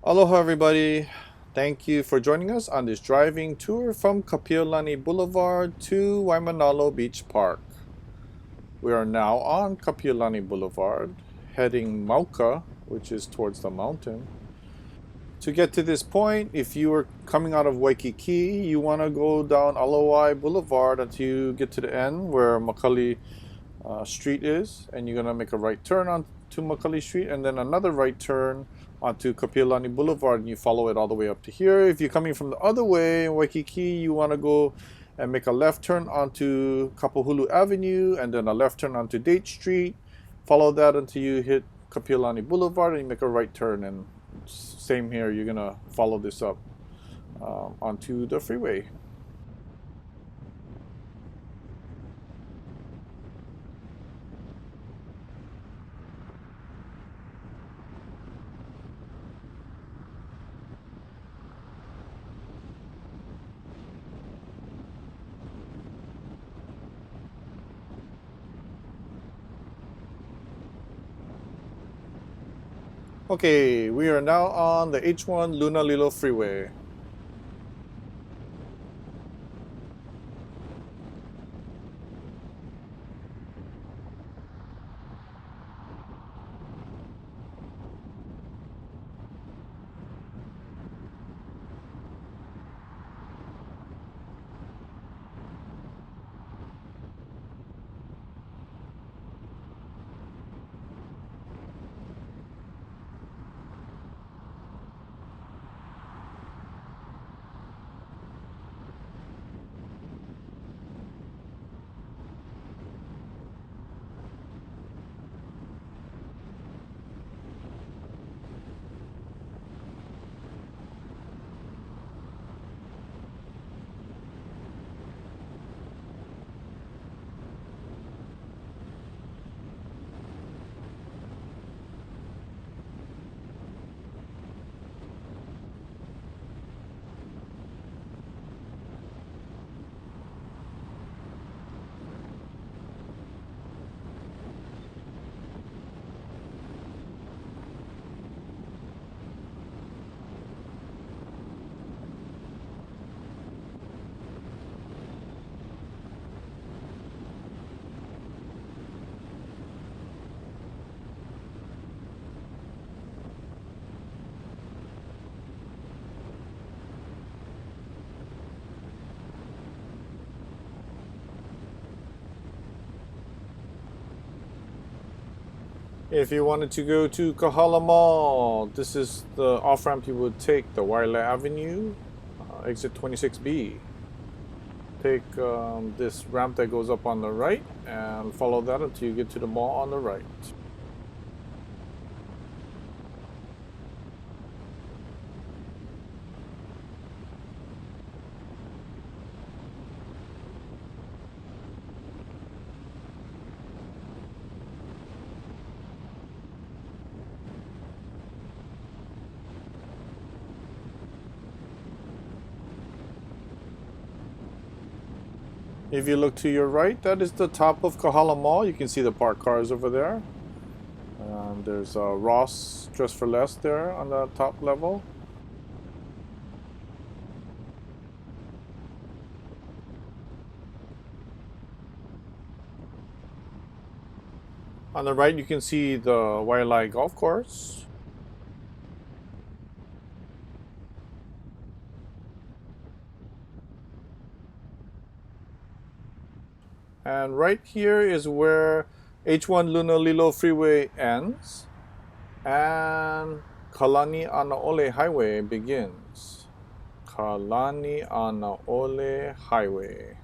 Aloha everybody, thank you for joining us on this driving tour from Kapiolani Boulevard to Waimanalo Beach Park. We are now on Kapiolani Boulevard, heading Mauka, which is towards the mountain. To get to this point, if you are coming out of Waikiki, you want to go down Alawai Boulevard until you get to the end where Makali Street is, and you're going to make a right turn onto Makali Street and then another right turn onto Kapiolani Boulevard, and you follow it all the way up to here. If you're coming from the other way in Waikiki, you want to go and make a left turn onto Kapahulu Avenue and then a left turn onto Date Street. Follow that until you hit Kapiolani Boulevard and you make a right turn, and same here, you're going to follow this up onto the freeway. Okay, we are now on the H1 Lunalilo Freeway. If you wanted to go to Kahala Mall, this is the off-ramp you would take, the Wailea Avenue, exit 26B. Take this ramp that goes up on the right and follow that until you get to the mall on the right. If you look to your right, that is the top of Kahala Mall. You can see the parked cars over there. There's Ross Dress for Less there on the top level. On the right, you can see the Waialae Golf Course. And right here is where H1 Lunalilo Freeway ends and Kalanianaole Highway begins. Kalanianaole Highway.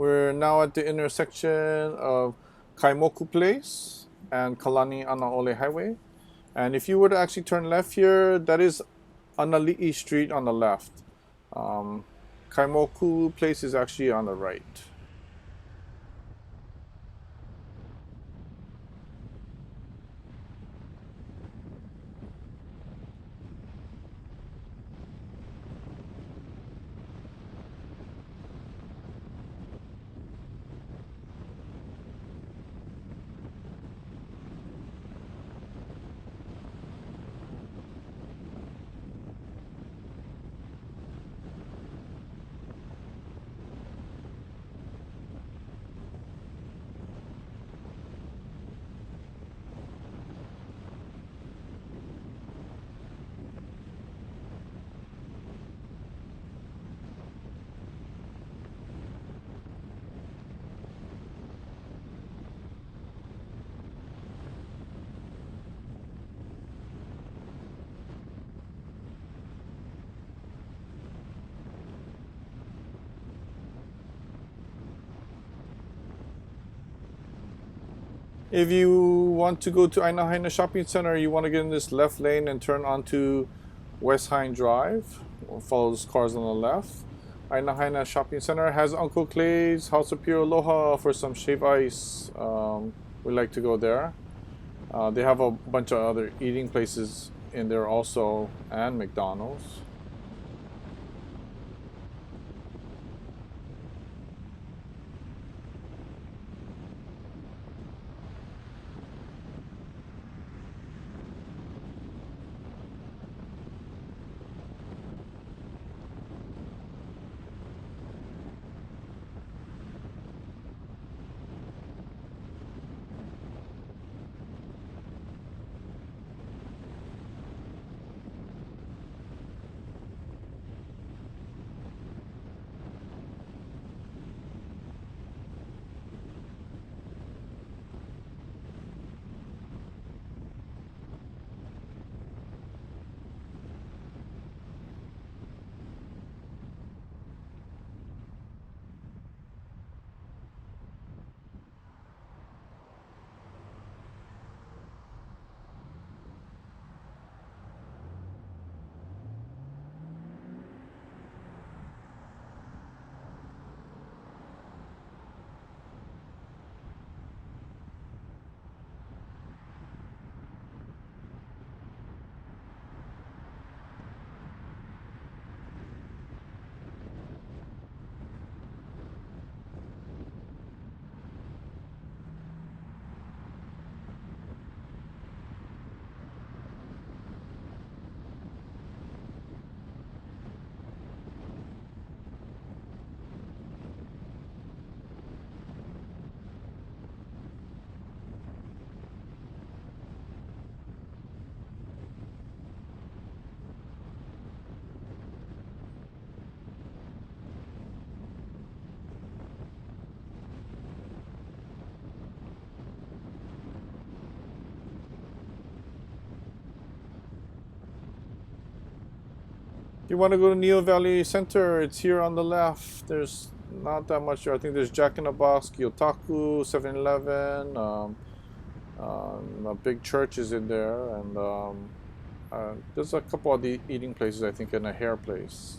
We're now at the intersection of Kaimoku Place and Kalanianaʻole Highway. And if you were to actually turn left here, that is Anali'i Street on the left. Kaimoku Place is actually on the right. If you want to go to Aina Haina Shopping Center, you want to get in this left lane and turn onto West Hine Drive. Follow those cars on the left. Aina Haina Shopping Center has Uncle Clay's House of Pure Aloha for some shave ice. We like to go there. They have a bunch of other eating places in there also, and McDonald's. If you want to go to Niu Valley Center, it's here on the left. There's not that much there. I think there's Jack in the Box, Kyotaku, 7-Eleven, a big church is in there, and there's a couple of the eating places, I think, and a hair place.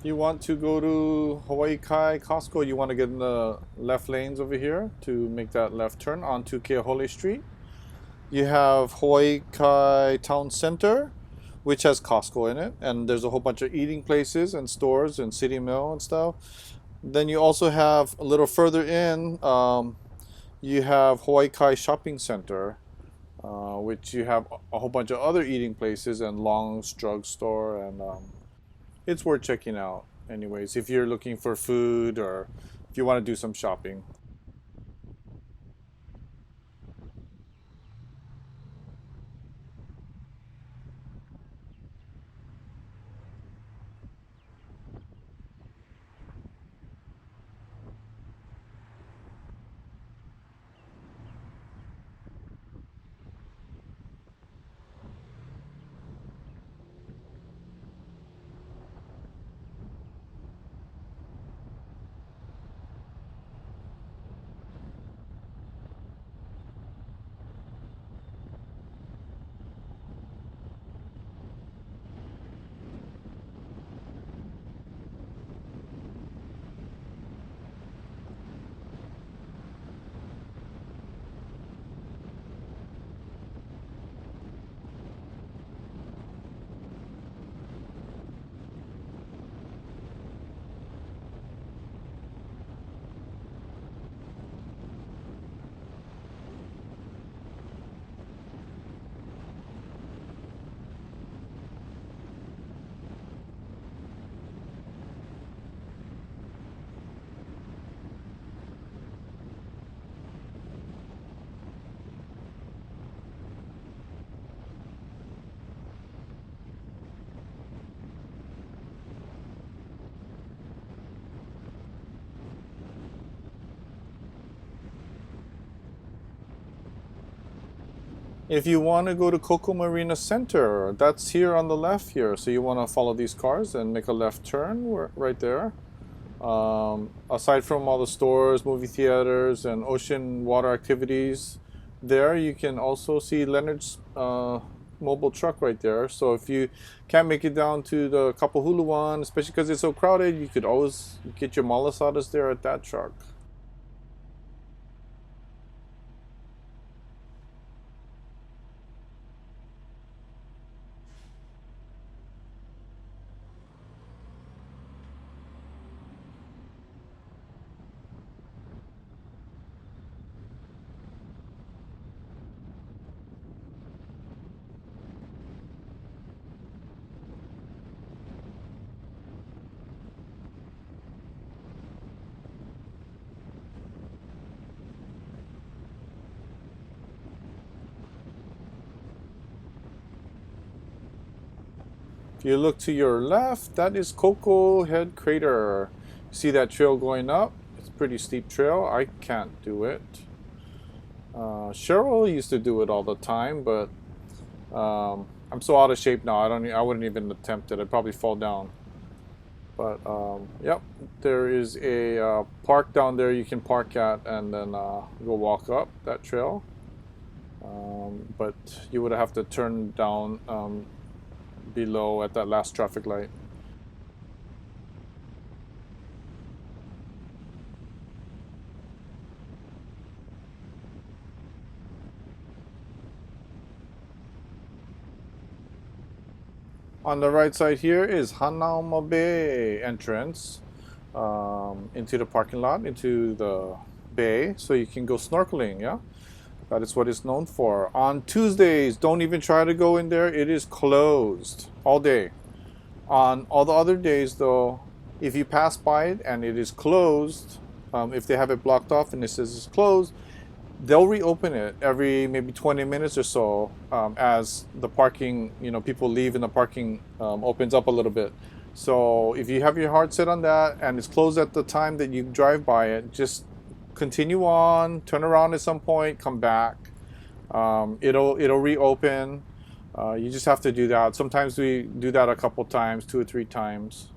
you want to go to Hawaiʻi Kai Costco, you want to get in the left lanes over here to make that left turn onto Keahole Street. You have Hawaiʻi Kai Town Center, which has Costco in it, and there's a whole bunch of eating places and stores and City Mill and stuff. Then you also have a little further in, you have Haina Kai Shopping Center, which you have a whole bunch of other eating places and Long's drugstore, and it's worth checking out anyways if you're looking for food or if you want to do some shopping. If you want to go to Koko Marina Center, that's here on the left here. So you want to follow these cars and make a left turn right there. Aside from all the stores, movie theaters, and ocean water activities, there you can also see Leonard's mobile truck right there. So if you can't make it down to the Kapahulu one, especially because it's so crowded, you could always get your malasadas there at that truck. If you look to your left, that is Koko Head Crater. See that trail going up? It's a pretty steep trail. I can't do it. Cheryl used to do it all the time, but I'm so out of shape now. I wouldn't even attempt it. I'd probably fall down. But yep, there is a park down there you can park at, and then go walk up that trail. But you would have to turn down below at that last traffic light. On the right side here is Hanauma Bay entrance into the parking lot, into the bay, so you can go snorkeling, yeah? That is what it's known for. On Tuesdays, don't even try to go in there. It is closed all day. On all the other days, though, if you pass by it and it is closed, if they have it blocked off and it says it's closed, they'll reopen it every maybe 20 minutes or so as the parking, people leave and the parking opens up a little bit. So if you have your heart set on that and it's closed at the time that you drive by it, just continue on, turn around at some point, come back. It'll reopen. You just have to do that. Sometimes we do that a couple times, 2 or 3 times.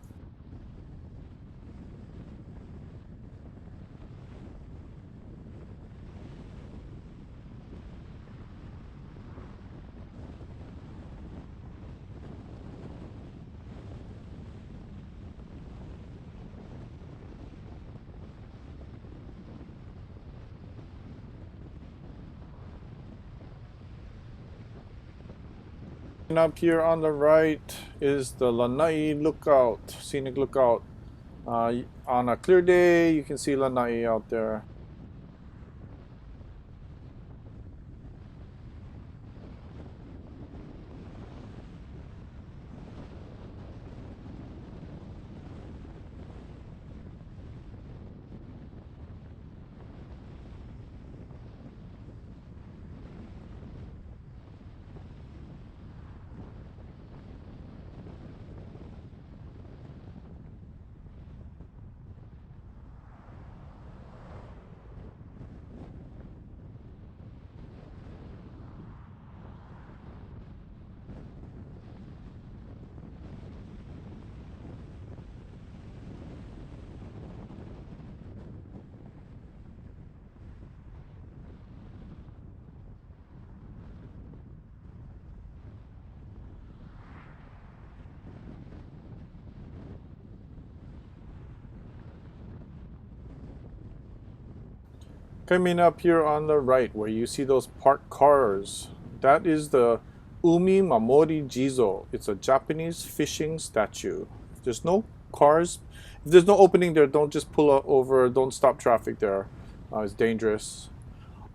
And up here on the right is the Lanaʻi Lookout, Scenic Lookout. On a clear day, you can see Lanaʻi out there. Coming up here on the right, where you see those parked cars, that is the Umi Mamori Jizo. It's a Japanese fishing statue. If there's no cars, if there's no opening there, don't just pull over, don't stop traffic there. It's dangerous.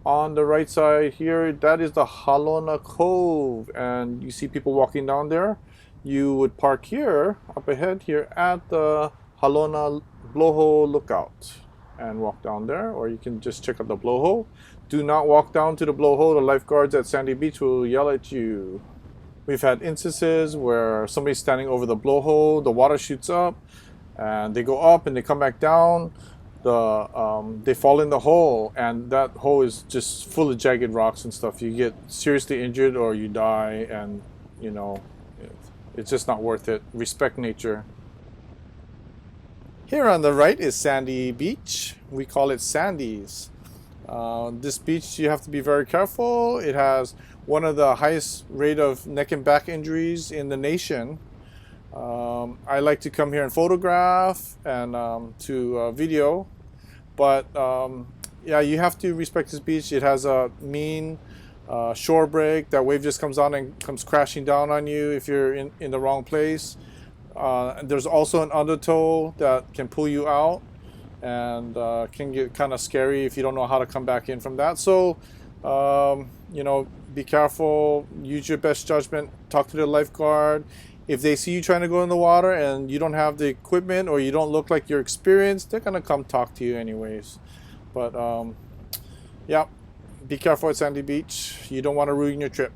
On the right side here, that is the Halona Cove, and you see people walking down there. You would park here, up ahead here, at the Hālona Blowhole Lookout and walk down there, or you can just check out the blowhole. Do not walk down to the blowhole. The lifeguards at Sandy Beach will yell at you. We've had instances where somebody's standing over the blowhole, the water shoots up, and they go up and they come back down. They fall in the hole, and that hole is just full of jagged rocks and stuff. You get seriously injured or you die, and you know, it's just not worth it. Respect nature. Here on the right is Sandy Beach. We call it Sandy's. This beach, you have to be very careful. It has one of the highest rate of neck and back injuries in the nation. I like to come here and photograph and to video, but yeah, you have to respect this beach. It has a mean shore break. That wave just comes on and comes crashing down on you if you're in the wrong place. There's also an undertow that can pull you out, and can get kind of scary if you don't know how to come back in from that. So you know, be careful, use your best judgment, talk to the lifeguard. If they see you trying to go in the water and you don't have the equipment or you don't look like you're experienced, they're gonna come talk to you anyways. But yeah, be careful at Sandy Beach. You don't want to ruin your trip.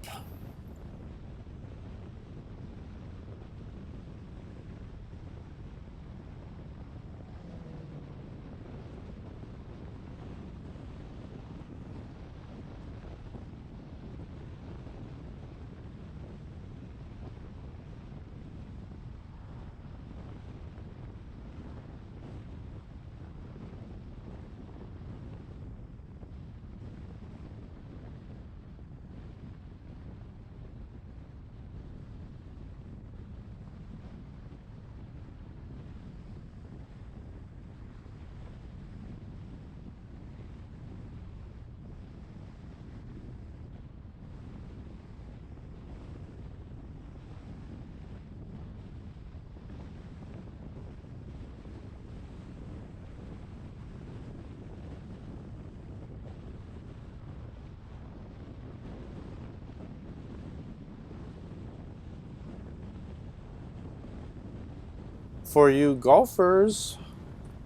For you golfers,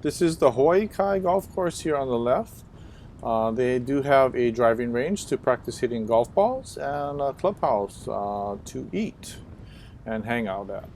this is the Hawaiʻi Kai golf course here on the left. They do have a driving range to practice hitting golf balls and a clubhouse to eat and hang out at.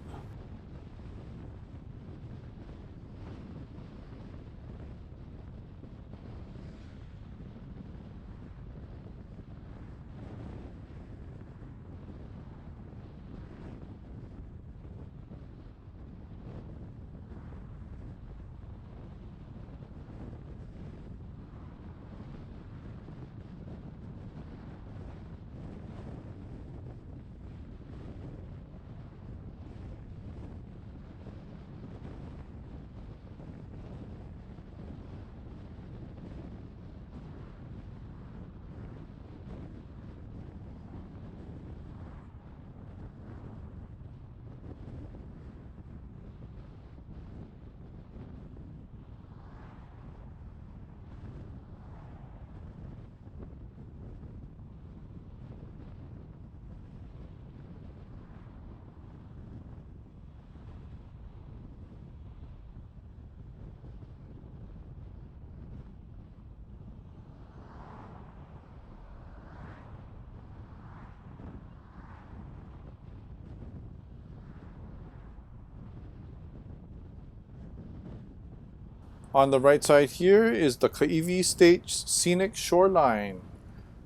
On the right side here is the Kaiwi State Scenic Shoreline,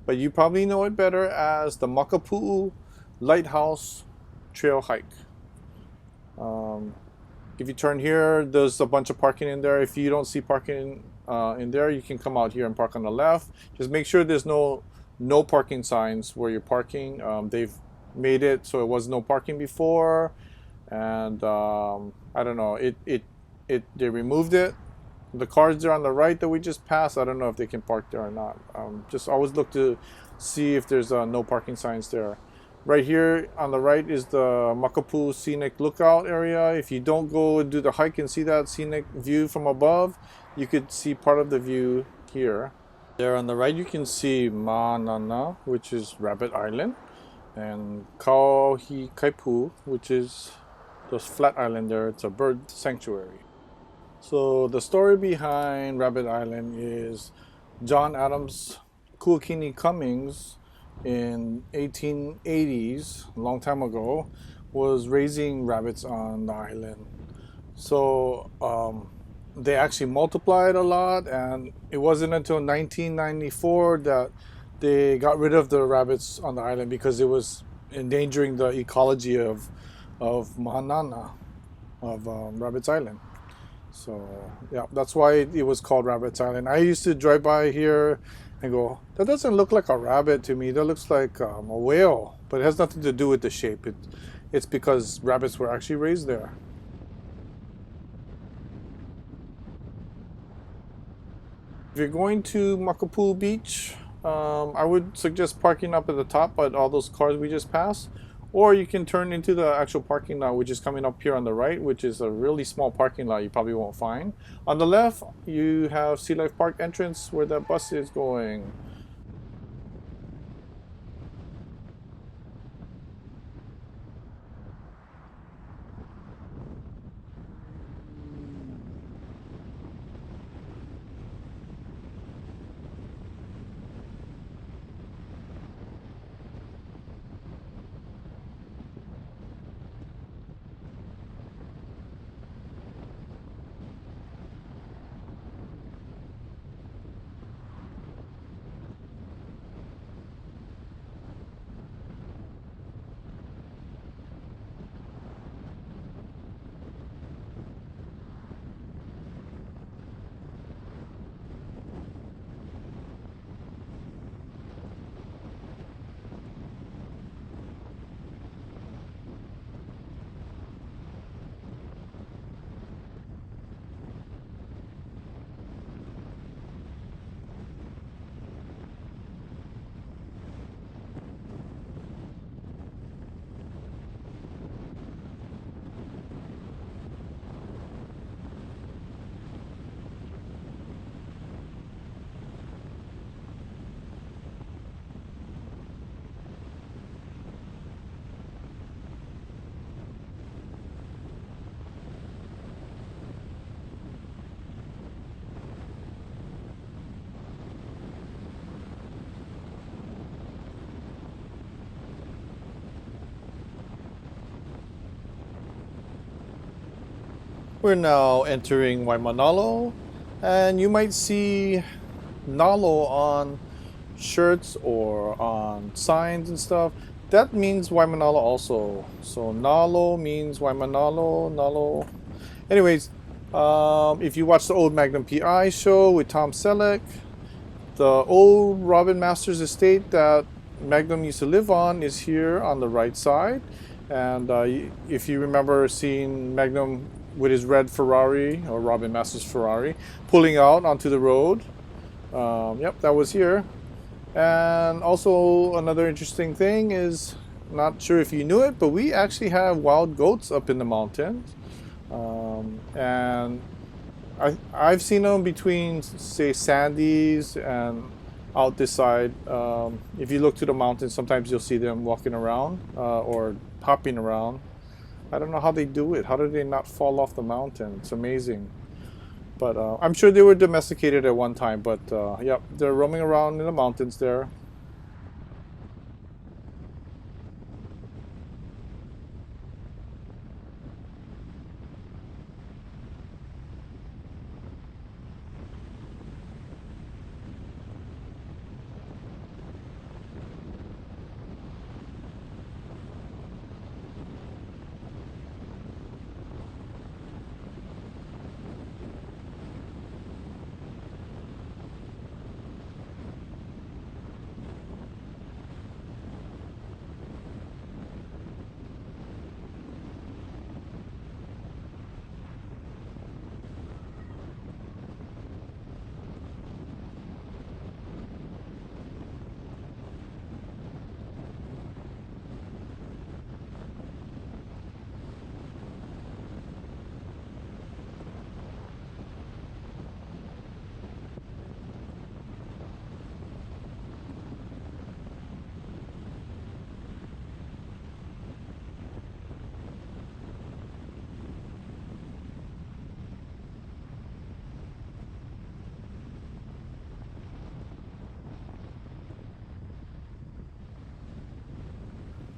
but you probably know it better as the Makapuʻu Lighthouse Trail hike. If you turn here, there's a bunch of parking in there. If you don't see parking in there, you can come out here and park on the left. Just make sure there's no parking signs where you're parking. They've made it so it was no parking before, and I don't know, they removed it. The cars there on the right that we just passed, I don't know if they can park there or not. Just always look to see if there's no parking signs there. Right here on the right is the Makapuʻu Scenic Lookout area. If you don't go and do the hike and see that scenic view from above, you could see part of the view here. There on the right you can see Mānana, which is Rabbit Island, and Kāohikaipu, which is the flat island there. It's a bird sanctuary. So the story behind Rabbit Island is John Adams Kuakini Cummings in 1880s, a long time ago, was raising rabbits on the island. So they actually multiplied a lot, and it wasn't until 1994 that they got rid of the rabbits on the island because it was endangering the ecology of Mānana, of Rabbit's Island. So yeah, that's why it was called Rabbit's Island. I used to drive by here and go, that doesn't look like a rabbit to me. That looks like a whale. But it has nothing to do with the shape. It's because rabbits were actually raised there. If you're going to Makapuʻu Beach, I would suggest parking up at the top at all those cars we just passed. Or you can turn into the actual parking lot, which is coming up here on the right, which is a really small parking lot you probably won't find. On the left, you have Sea Life Park entrance where that bus is going. We're now entering Waimanalo, and you might see Nalo on shirts or on signs and stuff. That means Waimanalo also. So Nalo means Waimanalo, Nalo. Anyways, if you watch the old Magnum P.I show with Tom Selleck, the old Robin Masters estate that Magnum used to live on is here on the right side. And if you remember seeing Magnum with his red Ferrari, or Robin Masters Ferrari, pulling out onto the road. Yep, that was here. And also another interesting thing is, not sure if you knew it, but we actually have wild goats up in the mountains. And I've seen them between, say, Sandy's and out this side. If you look to the mountains, sometimes you'll see them walking around or hopping around. I don't know how they do it. How do they not fall off the mountain? It's amazing. But I'm sure they were domesticated at one time. But yep, they're roaming around in the mountains there.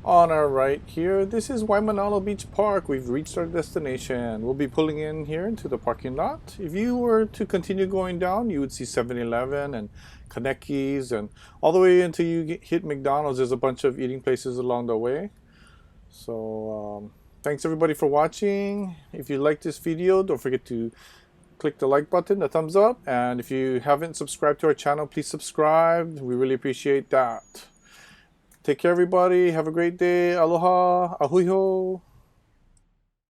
On our right here, this is Waimanalo Beach Park. We've reached our destination. We'll be pulling in here into the parking lot. If you were to continue going down, you would see 7-Eleven and Kaneki's, and all the way until you hit McDonald's, there's a bunch of eating places along the way. So thanks everybody for watching. If you like this video, don't forget to click the like button, the thumbs up, and if you haven't subscribed to our channel, please subscribe. We really appreciate that. Take care everybody. Have a great day. Aloha. Ahui ho.